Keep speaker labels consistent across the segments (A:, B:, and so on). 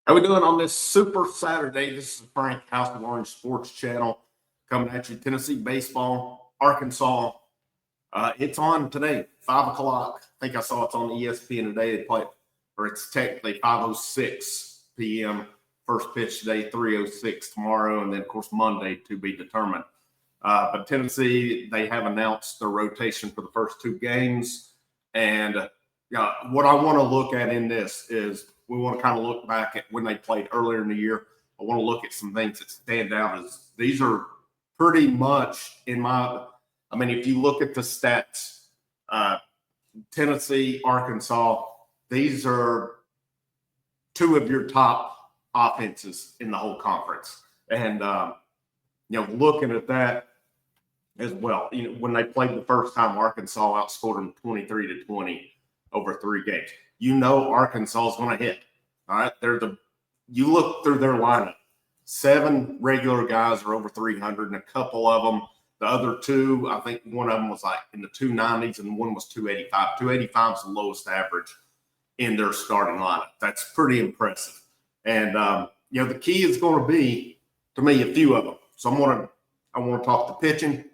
A: How we doing on this Super Saturday? This is Frank, House of Orange Sports Channel, coming at you. Tennessee baseball, Arkansas. It's on today, 5 o'clock. I think I saw it's on ESPN today. They play, or it's technically 5:06 p.m. First pitch today, 3:06 tomorrow, and then of course Monday to be determined. But Tennessee, they have announced their rotation for the first two games, and what I want to look at in this is we want to kind of look back at when they played earlier in the year. I want to look at some things that stand out as these are pretty much if you look at the stats, Tennessee, Arkansas, these are two of your top offenses in the whole conference. And, looking at that as well, when they played the first time, Arkansas outscored them 23-20 over 3 games. Arkansas is going to hit. All right. You look through their lineup, 7 regular guys are over 300, and a couple of them, the other 2, I think one of them was like in the 290s and one was 285. 285 is the lowest average in their starting lineup. That's pretty impressive. And, the key is going to be, to me, a few of them. So I want to talk the pitching.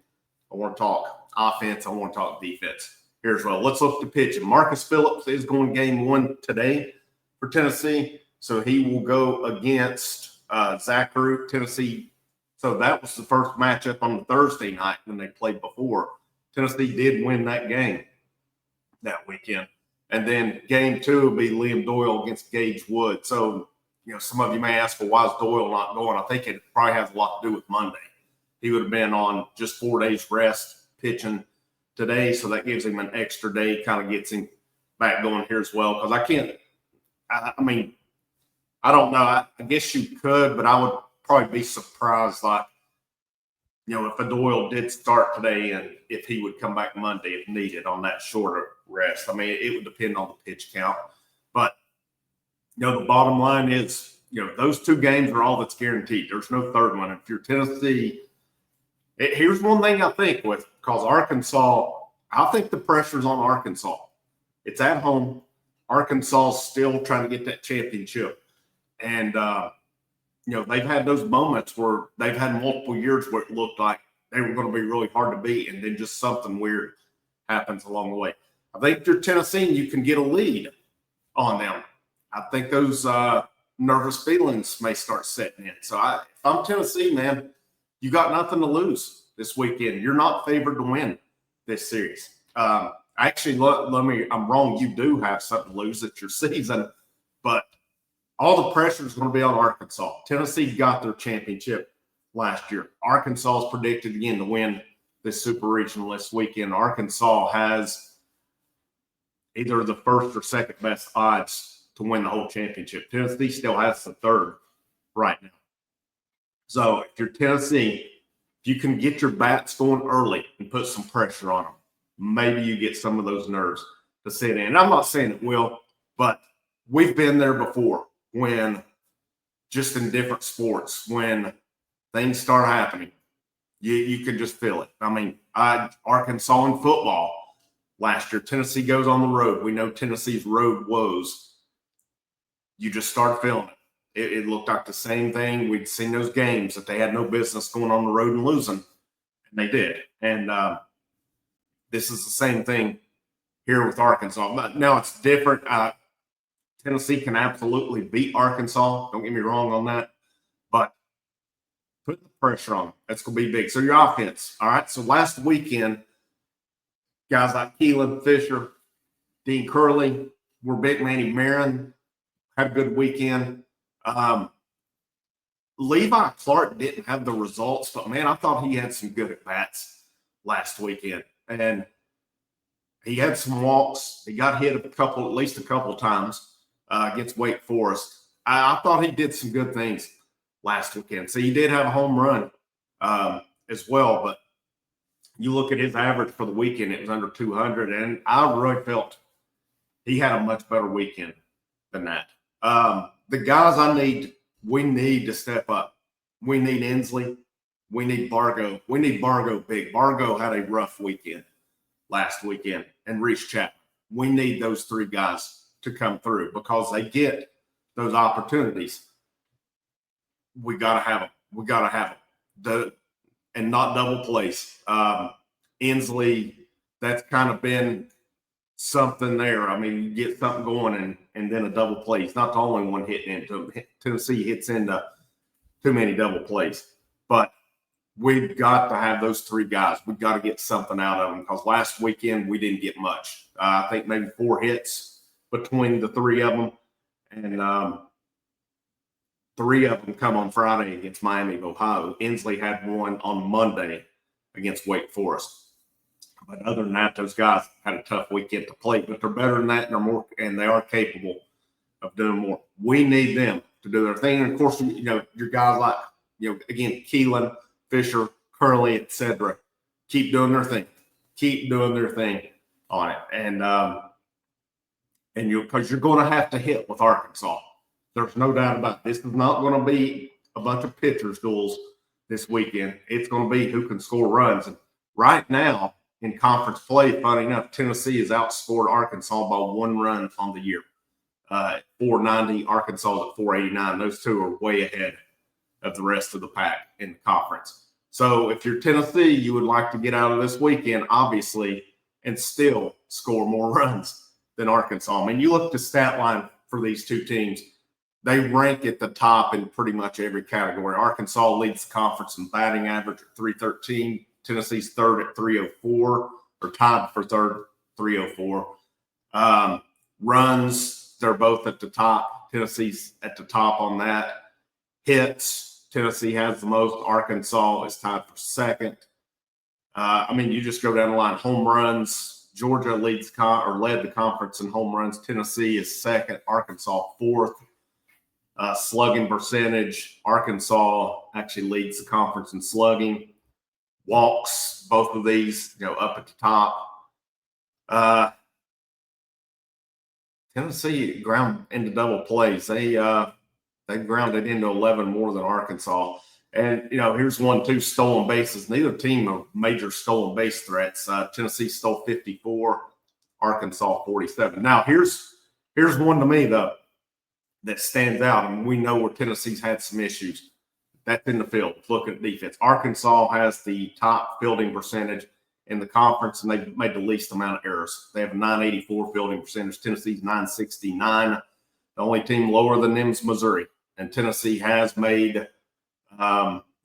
A: I want to talk offense. I want to talk defense. Here's well. Let's look at the pitching. Marcus Phillips is going game 1 today for Tennessee. So he will go against Zach Root, Tennessee. So that was the first matchup on the Thursday night when they played before. Tennessee did win that game that weekend. And then game 2 will be Liam Doyle against Gage Wood. So, some of you may ask, well, why is Doyle not going? I think it probably has a lot to do with Monday. He would have been on just 4 days rest pitching today, so that gives him an extra day, kind of gets him back going here as well. Because I don't know. I guess you could, but I would probably be surprised, if a Doyle did start today and if he would come back Monday if needed on that shorter rest. It would depend on the pitch count. But, the bottom line is, those 2 games are all that's guaranteed. There's no third one. If you're Tennessee, here's one thing I think because Arkansas, I think the pressure's on Arkansas. It's at home. Arkansas is still trying to get that championship. And, they've had those moments where they've had multiple years where it looked like they were going to be really hard to beat, and then just something weird happens along the way. I think if you're Tennessee, you can get a lead on them. I think those nervous feelings may start setting in. So if I'm Tennessee, man, you got nothing to lose this weekend. You're not favored to win this series. Actually, I'm wrong. You do have something to lose. It's your season, but all the pressure is going to be on Arkansas. Tennessee got their championship last year. Arkansas is predicted again to win this super regional this weekend. Arkansas has either the first or second best odds to win the whole championship. Tennessee still has the third right now. So if you're Tennessee, if you can get your bats going early and put some pressure on them, maybe you get some of those nerves to sit in. And I'm not saying it will, but we've been there before when just in different sports, when things start happening, you can just feel it. Arkansas in football last year, Tennessee goes on the road. We know Tennessee's road woes. You just start feeling it. It looked like the same thing. We'd seen those games that they had no business going on the road and losing, and they did. And this is the same thing here with Arkansas. Now it's different. Tennessee can absolutely beat Arkansas. Don't get me wrong on that. But put the pressure on them. That's going to be big. So your offense, all right? So last weekend, guys like Keelan Fisher, Dean Curley, were big. Manny Marin had a good weekend. Levi Clark didn't have the results, but, man, I thought he had some good at-bats last weekend. And he had some walks. He got hit at least a couple of times against Wake Forest. I thought he did some good things last weekend. So he did have a home run as well, but you look at his average for the weekend, it was under 200, and I really felt he had a much better weekend than that. The guys we need to step up. We need Inslee. We need Bargo. We need Bargo big. Bargo had a rough weekend last weekend, and Reese Chapman. We need those 3 guys to come through because they get those opportunities, we got to have them. We got to have them. And not double plays. Inslee, that's kind of been something there. I mean, you get something going and then a double play. He's not the only one hitting into him. Tennessee hits into too many double plays. But we've got to have those three guys. We've got to get something out of them because last weekend we didn't get much. I think maybe 4 hits between the three of them. And 3 of them come on Friday against Miami of Ohio. Inslee had one on Monday against Wake Forest. But other than that, those guys had a tough weekend to play. But they're better than that, and they're more, and they are capable of doing more. We need them to do their thing. And of course, you know, your guys like, you know, again, Keelan, Fisher, Curley, etc. Keep doing their thing. Keep doing their thing on it. And you, because you're going to have to hit with Arkansas. There's no doubt about it. This is not going to be a bunch of pitchers duels this weekend. It's going to be who can score runs. And right now in conference play, funny enough, Tennessee has outscored Arkansas by 1 run on the year. 490, Arkansas at 489. Those two are way ahead of the rest of the pack in the conference. So if you're Tennessee, you would like to get out of this weekend, obviously, and still score more runs than Arkansas. I mean, you look at the stat line for these two teams. They rank at the top in pretty much every category. Arkansas leads the conference in batting average at 313. Tennessee's third at 304, or tied for third, 304. Runs, they're both at the top. Tennessee's at the top on that. Hits, Tennessee has the most. Arkansas is tied for second. I mean, you just go down the line. Home runs, Georgia led the conference in home runs. Tennessee is second. Arkansas fourth. Slugging percentage, Arkansas actually leads the conference in slugging. Walks, both of these, you know, up at the top. Tennessee ground into double plays. They grounded into 11 more than Arkansas. And, you know, here's 1-2 stolen bases. Neither team are major stolen base threats. Tennessee stole 54, Arkansas 47. Now, here's one to me, though, that stands out, and we know where Tennessee's had some issues. That's in the field. Looking at defense, Arkansas has the top fielding percentage in the conference, and they've made the least amount of errors. They have a 984 fielding percentage. Tennessee's 969. The only team lower than them's Missouri, and Tennessee has made.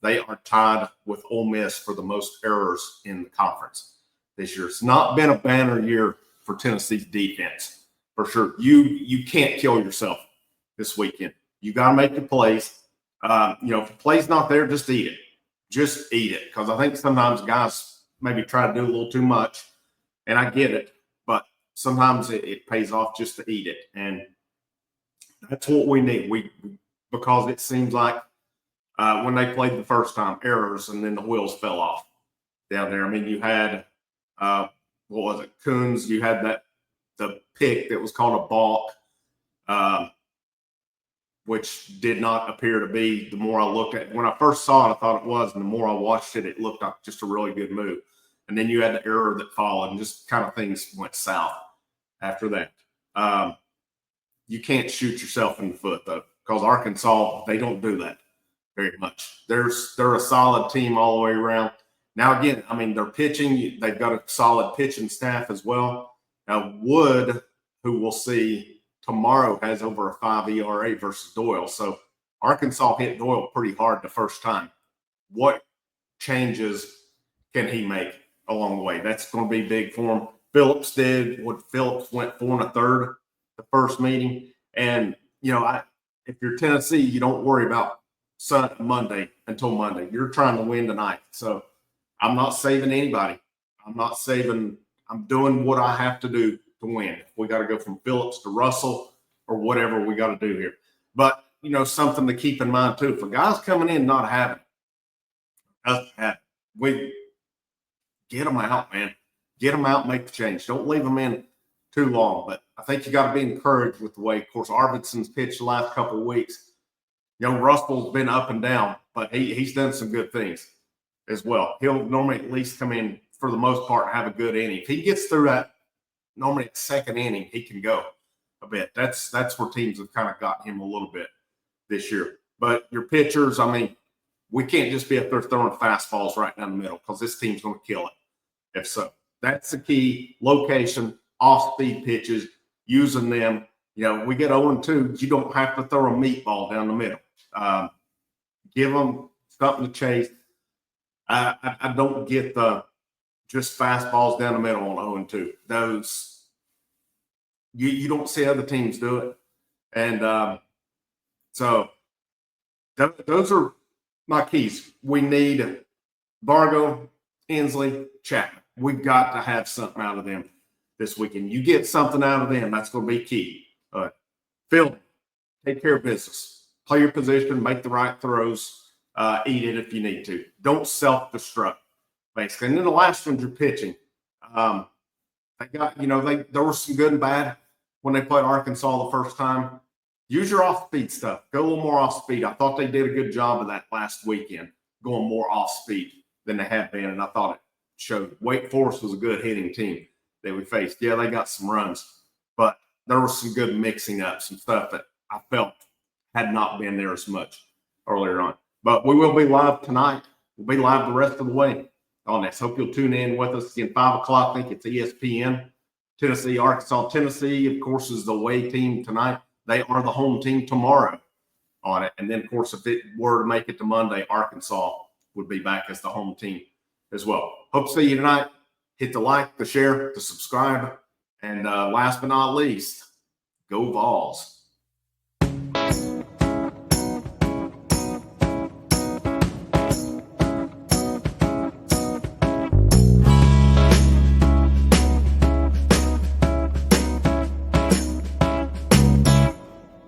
A: They are tied with Ole Miss for the most errors in the conference this year. It's not been a banner year for Tennessee's defense, for sure. You can't kill yourself this weekend. You got to make the plays. You know, if the play's not there, just eat it. Just eat it. Because I think sometimes guys maybe try to do a little too much, and I get it, but sometimes it pays off just to eat it. And that's what we need. Because it seems like when they played the first time, errors, and then the wheels fell off down there. I mean, you had, what was it, Coons, you had the pick that was called a balk, which did not appear to be. The more I looked at it, when I first saw it, I thought it was, and the more I watched it, it looked like just a really good move. And then you had the error that followed, and just kind of things went south after that. You can't shoot yourself in the foot, though, because Arkansas, they don't do that very much. They're a solid team all the way around. Now, again, I mean, they're pitching. They've got a solid pitching staff as well. Now, Wood, who we'll see tomorrow, has over a 5 ERA versus Doyle. So Arkansas hit Doyle pretty hard the first time. What changes can he make along the way? That's going to be big for him. Phillips went 4 1/3 the first meeting. And, you know, if you're Tennessee, you don't worry about Monday until Monday. You're trying to win tonight. So I'm not saving anybody. I'm doing what I have to do to win. We got to go from Phillips to Russell or whatever we got to do here. But, you know, something to keep in mind, too. For guys coming in not having we get them out, man. Get them out, make the change. Don't leave them in too long. But I think you got to be encouraged with the way, of course, Arvidsson's pitched the last couple of weeks. You know, Russell's been up and down, but he's done some good things as well. He'll normally at least come in, for the most part, and have a good inning. If he gets through that, normally at second inning, he can go. a bit. That's where teams have kind of got him a little bit this year. But your pitchers, I mean, we can't just be up there throwing fastballs right down the middle because this team's going to kill it. If so, that's the key. Location, off-speed pitches, using them. You know, we get 0-2. You don't have to throw a meatball down the middle. Give them something to chase. I don't get the just fastballs down the middle on 0-2. Those you don't see other teams do it, and so those are my keys. We need Vargo, Hensley, Chapman. We've got to have something out of them this weekend. You get something out of them, that's going to be key. Phil, take care of business. Play your position, make the right throws, eat it if you need to. Don't self-destruct, basically. And then the last one's your pitching. They got, there was some good and bad when they played Arkansas the first time. Use your off-speed stuff. Go a little more off-speed. I thought they did a good job of that last weekend, going more off-speed than they have been, and I thought it showed. Wake Forest was a good hitting team that we faced. Yeah, they got some runs, but there was some good mixing up, some stuff that I felt had not been there as much earlier on. But we will be live tonight. We'll be live the rest of the way on this. Hope you'll tune in with us again, 5 o'clock. I think it's ESPN. Tennessee, Arkansas. Tennessee, of course, is the away team tonight. They are the home team tomorrow on it. And then, of course, if it were to make it to Monday, Arkansas would be back as the home team as well. Hope to see you tonight. Hit the like, the share, the subscribe. And last but not least, go Vols.